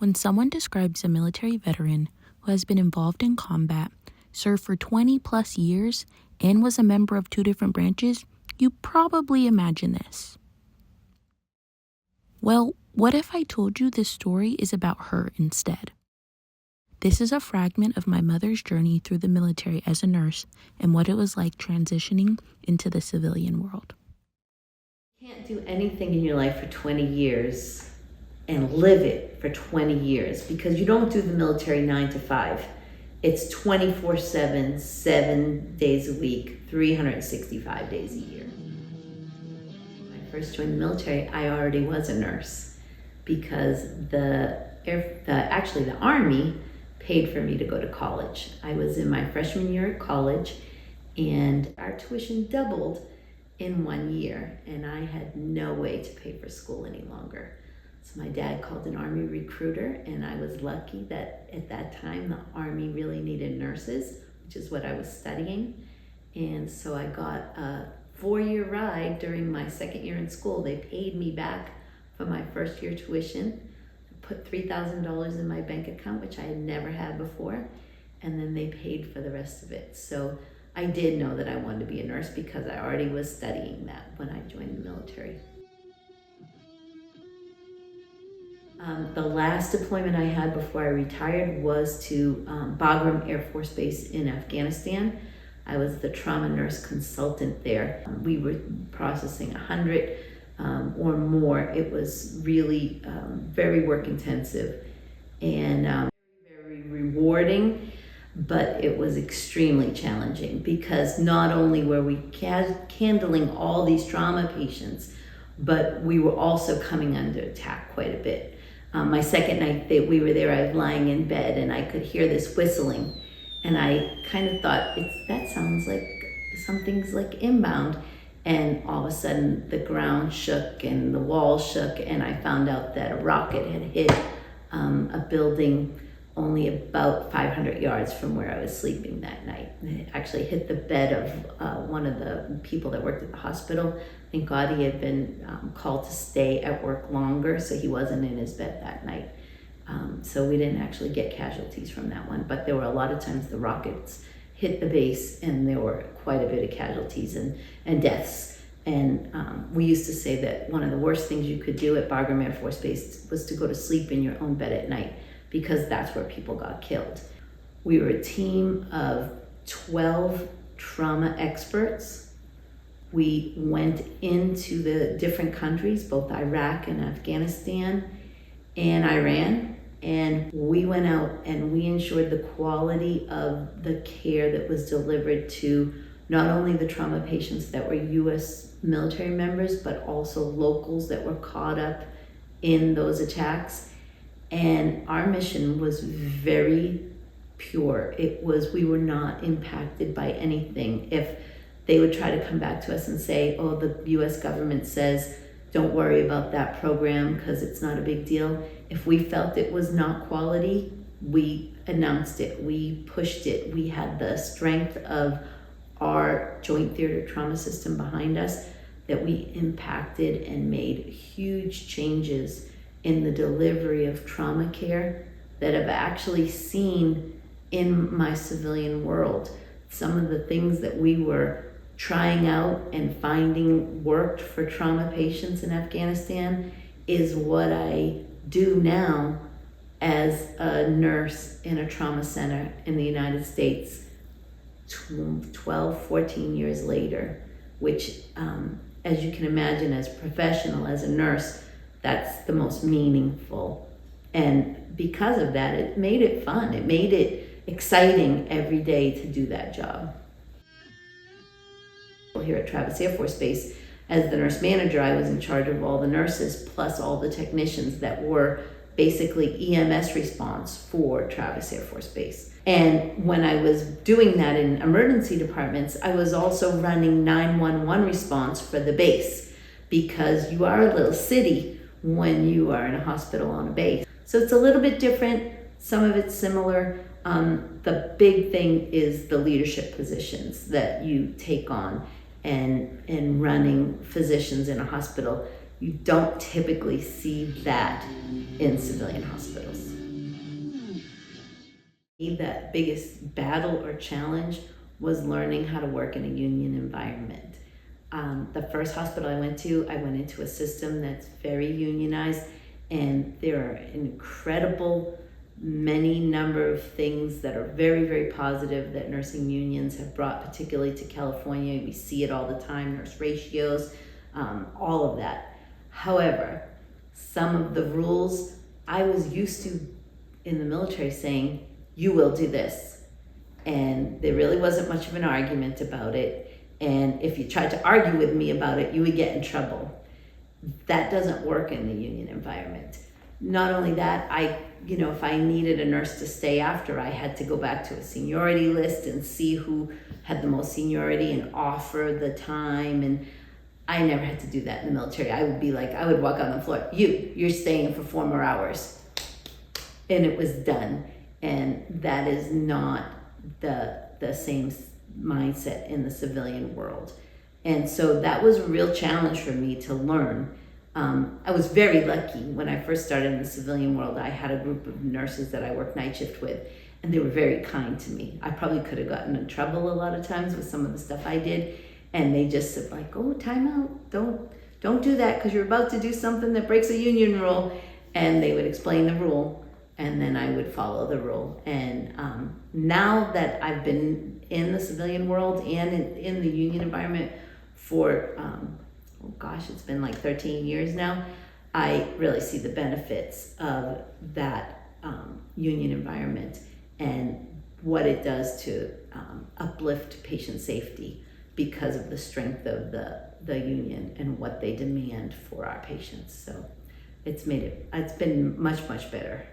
When someone describes a military veteran who has been involved in combat, served for 20 plus years, and was a member of 2 different branches, you probably imagine this. Well, what if I told you this story is about her instead? This is a fragment of my mother's journey through the military as a nurse and what it was like transitioning into the civilian world. You can't do anything in your life for 20 years and live it for 20 years because you don't do the military 9 to 5. It's 24/7, 7 days a week, 365 days a year. When I first joined the military, I already was a nurse because the Army paid for me to go to college. I was in my freshman year at college and our tuition doubled in 1 year and I had no way to pay for school any longer. So my dad called an Army recruiter and I was lucky that at that time the Army really needed nurses, which is what I was studying. And so I got a 4-year ride during my second year in school. They paid me back for my first year tuition, put $3,000 in my bank account, which I had never had before, and then they paid for the rest of it. So I did know that I wanted to be a nurse because I already was studying that when I joined the military. The last deployment I had before I retired was to Bagram Air Force Base in Afghanistan. I was the trauma nurse consultant there. We were processing 100 or more. It was really very work intensive and very rewarding, but it was extremely challenging because not only were we handling all these trauma patients, but we were also coming under attack quite a bit. My second night that we were there, I was lying in bed and I could hear this whistling and I kind of thought, that sounds like something's like inbound. And all of a sudden the ground shook and the walls shook and I found out that a rocket had hit a building only about 500 yards from where I was sleeping that night. It actually hit the bed of one of the people that worked at the hospital. Thank God he had been called to stay at work longer, so he wasn't in his bed that night. So we didn't actually get casualties from that one, but there were a lot of times the rockets hit the base and there were quite a bit of casualties and deaths. And we used to say that one of the worst things you could do at Bagram Air Force Base was to go to sleep in your own bed at night, because that's where people got killed. We were a team of 12 trauma experts. We went into the different countries, both Iraq and Afghanistan and Iran, and we went out and we ensured the quality of the care that was delivered to not only the trauma patients that were US military members, but also locals that were caught up in those attacks. And our mission was very pure. We were not impacted by anything. If they would try to come back to us and say, oh, the US government says, don't worry about that program because it's not a big deal. If we felt it was not quality, we announced it, we pushed it. We had the strength of our joint theater trauma system behind us that we impacted and made huge changes in the delivery of trauma care that I've actually seen in my civilian world. Some of the things that we were trying out and finding worked for trauma patients in Afghanistan is what I do now as a nurse in a trauma center in the United States 12, 14 years later, which as you can imagine, as a professional, as a nurse, that's the most meaningful. And because of that, it made it fun. It made it exciting every day to do that job. Here at Travis Air Force Base, as the nurse manager, I was in charge of all the nurses plus all the technicians that were basically EMS response for Travis Air Force Base. And when I was doing that in emergency departments, I was also running 911 response for the base, because you are a little city when you are in a hospital on a base. So it's a little bit different. Some of it's similar. The big thing is the leadership positions that you take on and running physicians in a hospital. You don't typically see that in civilian hospitals. The biggest battle or challenge was learning how to work in a union environment. The first hospital I went into a system that's very unionized, and there are incredible many number of things that are very, very positive that nursing unions have brought, particularly to California. We see it all the time, nurse ratios, all of that. However, some of the rules I was used to in the military saying, you will do this. And there really wasn't much of an argument about it. And if you tried to argue with me about it, you would get in trouble. That doesn't work in the union environment. Not only that, if I needed a nurse to stay after, I had to go back to a seniority list and see who had the most seniority and offer the time. And I never had to do that in the military. I would walk on the floor, you're staying for 4 more hours. And it was done. And that is not the same mindset in the civilian world. And so that was a real challenge for me to learn. I was very lucky when I first started in the civilian world. I had a group of nurses that I worked night shift with, and they were very kind to me. I probably could have gotten in trouble a lot of times with some of the stuff I did, and they just said oh, time out, don't do that because you're about to do something that breaks a union rule. And they would explain the rule, and then I would follow the rule. And now that I've been in the civilian world and in the union environment for it's been like 13 years now, I really see the benefits of that union environment and what it does to uplift patient safety because of the strength of the union and what they demand for our patients. So it's been much, much better.